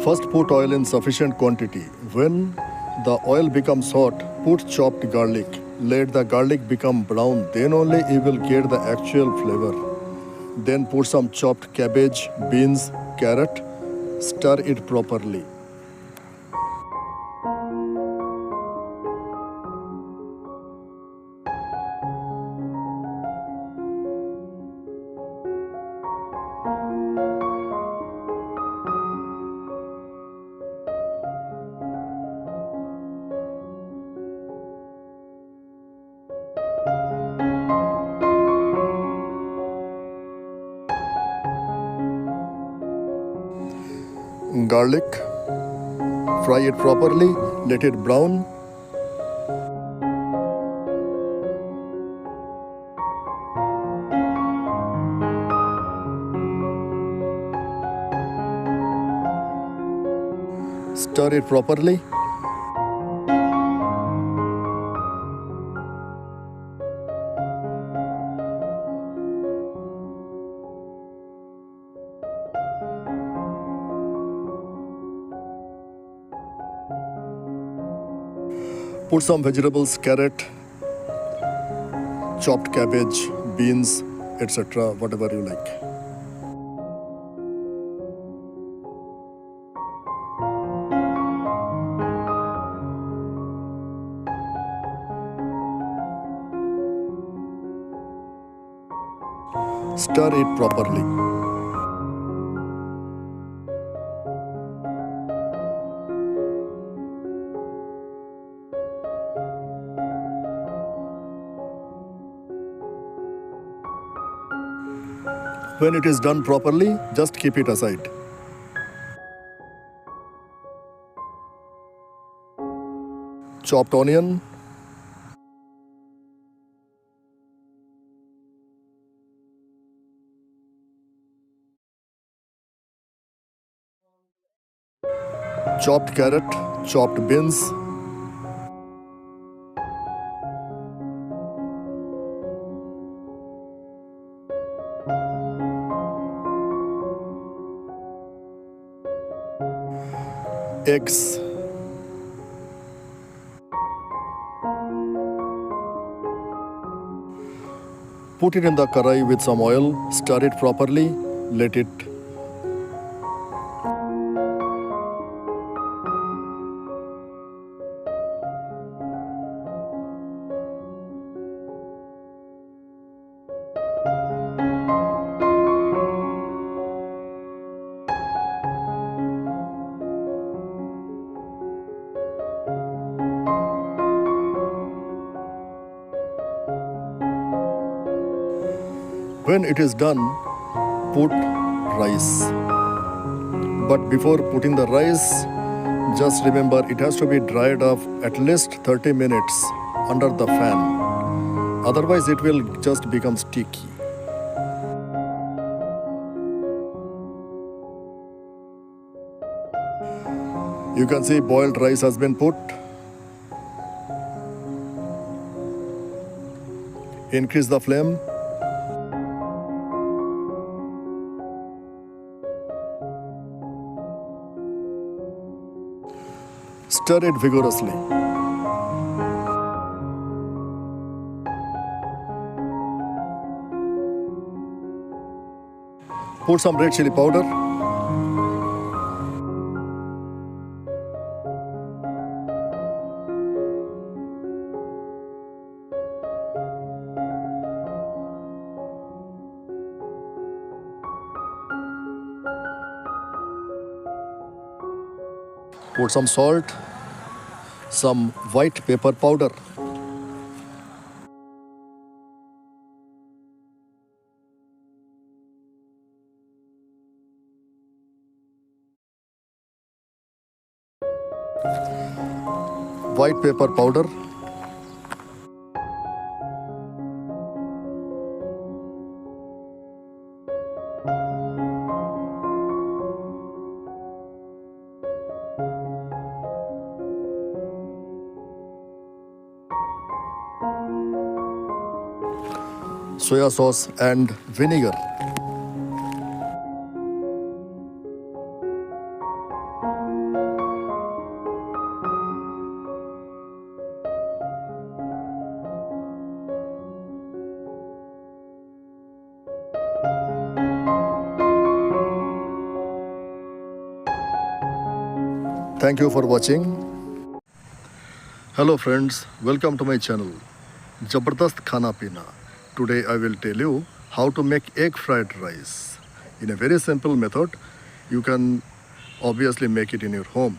First, put oil in sufficient quantity. When the oil becomes hot, put chopped garlic. Let the garlic become brown, then only you will get the actual flavor. Then put some chopped cabbage, beans, carrot. Stir it properly. Garlic, fry it properly, let it brown. Stir it properly. Put some vegetables, carrot, chopped cabbage, beans, etc., whatever you like. Stir it properly. When it is done properly, just keep it aside. Chopped onion, chopped carrot, chopped beans, eggs, put it in the karai with some oil, stir it properly, let it. When it is done, put rice. But before putting the rice, just remember it has to be dried off at least 30 minutes under the fan. Otherwise, it will just become sticky. You can see boiled rice has been put. Increase the flame. Stir it vigorously. Put some red chili powder. Put some salt, some white pepper powder. White pepper powder. Soya sauce and vinegar. Thank you for watching. Hello friends, welcome to my channel Jabardast Khana Peena. Today I will tell you how to make egg fried rice. In a very simple method, you can obviously make it in your home.